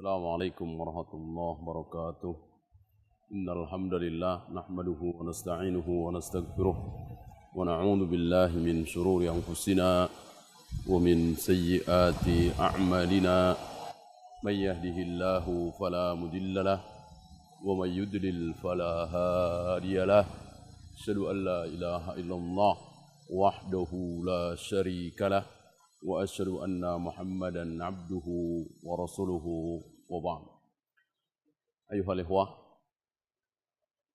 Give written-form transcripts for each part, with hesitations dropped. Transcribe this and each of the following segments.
Assalamualaikum warahmatullahi wabarakatuh. Innal hamdalillah nahmaduhu wa nasta'inuhu wa nastaghfiruh wa na'udzu billahi min shururi anfusina wa min sayyiati a'malina. May yahdihillahu fala mudilla lahu wa may yudlil fala hadiya lahu. Asyhadu an la ilaha illallah wahdahu la syarika lahu wa asyhadu anna Muhammadan abduhu wa rasuluhu wa ba'd. Ayuhal ikhwah,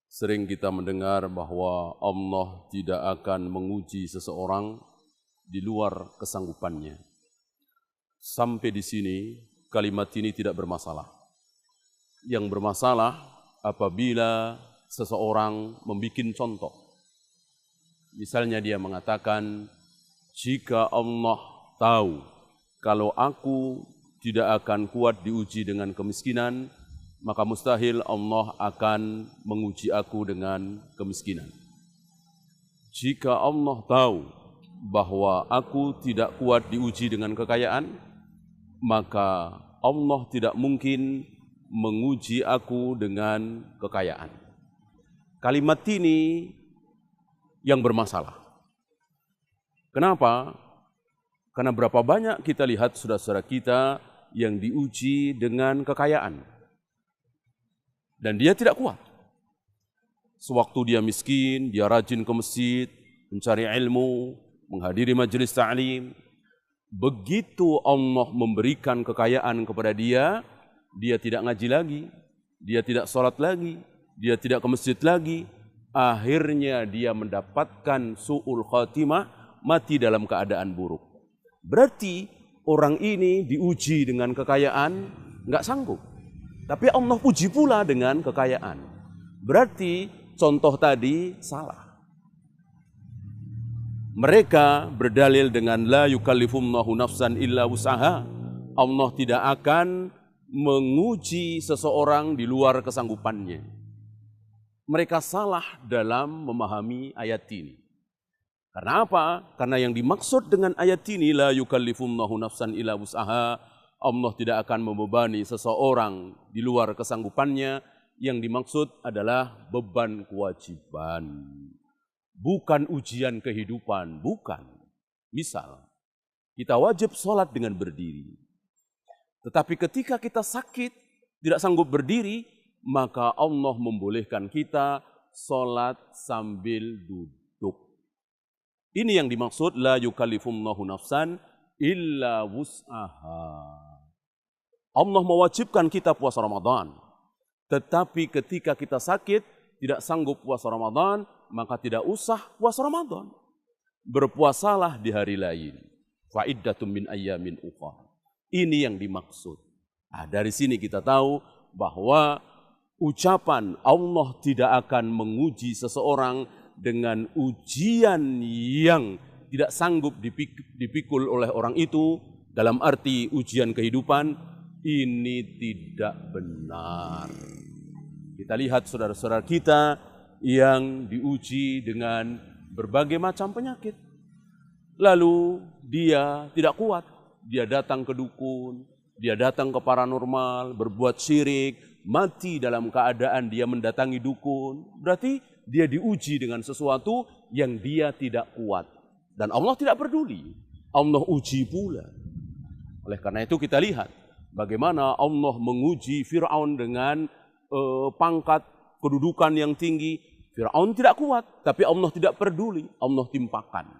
sering kita mendengar bahwa Allah tidak akan menguji seseorang di luar kesanggupannya. Sampai di sini kalimat ini tidak bermasalah. Yang bermasalah apabila seseorang membuat contoh. Misalnya dia mengatakan, jika Allah tahu kalau aku tidak akan kuat diuji dengan kemiskinan, maka mustahil Allah akan menguji aku dengan kemiskinan. Jika Allah tahu bahwa aku tidak kuat diuji dengan kekayaan, maka Allah tidak mungkin menguji aku dengan kekayaan. Kalimat ini yang bermasalah. Kenapa? Karena berapa banyak kita lihat saudara-saudara kita yang diuji dengan kekayaan. Dan dia tidak kuat. Sewaktu dia miskin, dia rajin ke masjid, mencari ilmu, menghadiri majelis ta'lim. Begitu Allah memberikan kekayaan kepada dia, dia tidak ngaji lagi, dia tidak sholat lagi, dia tidak ke masjid lagi. Akhirnya dia mendapatkan su'ul khatimah, mati dalam keadaan buruk. Berarti orang ini diuji dengan kekayaan, nggak sanggup. Tapi Allah uji pula dengan kekayaan. Berarti contoh tadi salah. Mereka berdalil dengan la yukallifullahu nafsan illa wus'aha. Allah tidak akan menguji seseorang di luar kesanggupannya. Mereka salah dalam memahami ayat ini. Karena apa? Karena yang dimaksud dengan ayat ini, la yukallifullahu nafsan illa wus'aha, Allah tidak akan membebani seseorang di luar kesanggupannya. Yang dimaksud adalah beban kewajiban. Bukan ujian kehidupan, bukan. Misal, kita wajib sholat dengan berdiri. Tetapi ketika kita sakit, tidak sanggup berdiri, maka Allah membolehkan kita sholat sambil duduk. Ini yang dimaksud la yukallifullahu nafsan illa wus'aha. Allah mewajibkan kita puasa Ramadan. Tetapi ketika kita sakit, tidak sanggup puasa Ramadan, maka tidak usah puasa Ramadan. Berpuasalah di hari lain. Fa'iddatun min ayyamin ukhar. Ini yang dimaksud. Nah, dari sini kita tahu bahwa ucapan Allah tidak akan menguji seseorang dengan ujian yang tidak sanggup dipikul oleh orang itu, dalam arti ujian kehidupan, ini tidak benar. Kita lihat saudara-saudara kita yang diuji dengan berbagai macam penyakit. Lalu dia tidak kuat, dia datang ke dukun, dia datang ke paranormal, berbuat syirik, mati dalam keadaan dia mendatangi dukun. Berarti dia diuji dengan sesuatu yang dia tidak kuat. Dan Allah tidak peduli. Allah uji pula. Oleh karena itu kita lihat bagaimana Allah menguji Fir'aun dengan pangkat kedudukan yang tinggi. Fir'aun tidak kuat, tapi Allah tidak peduli. Allah timpakan.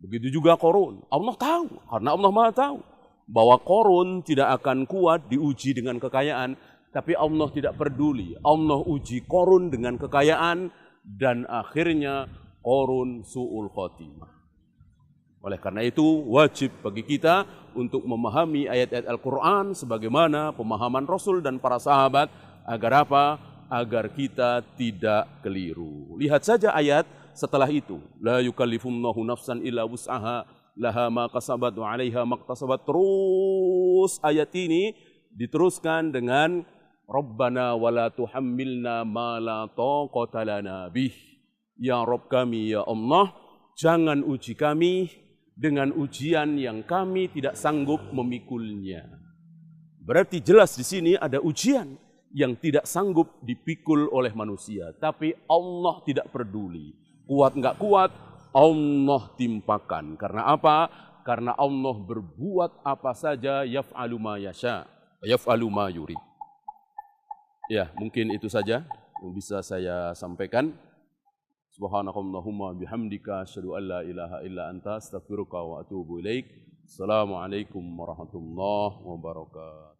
Begitu juga Qarun. Allah tahu, karena Allah Maha tahu bahwa Qarun tidak akan kuat diuji dengan kekayaan, tapi Allah tidak peduli. Allah uji Qarun dengan kekayaan, dan akhirnya Qarun su'ul khatimah. Oleh karena itu wajib bagi kita untuk memahami ayat-ayat Al-Quran sebagaimana pemahaman Rasul dan para sahabat. Agar apa? Agar kita tidak keliru. Lihat saja ayat setelah itu. La yukallifullahu nafsan illa wus'aha laha ma kasabat wa 'alaiha maktasabat. Terus ayat ini diteruskan dengan Rabbana wa la tuhammilna ma la taqata lana bih. Ya Rabb kami, ya Allah, jangan uji kami dengan ujian yang kami tidak sanggup memikulnya. Berarti jelas di sini ada ujian yang tidak sanggup dipikul oleh manusia. Tapi Allah tidak peduli. Kuat nggak kuat, Allah timpakan. Karena apa? Karena Allah berbuat apa saja, yaf'alu ma yasha, yaf'alu ma yurid. Ya, mungkin itu saja yang bisa saya sampaikan. Subhanakallahumma bihamdika asyhadu an la ilaha illa anta astaghfiruka wa atubu ilaik. Assalamualaikum warahmatullahi wabarakatuh.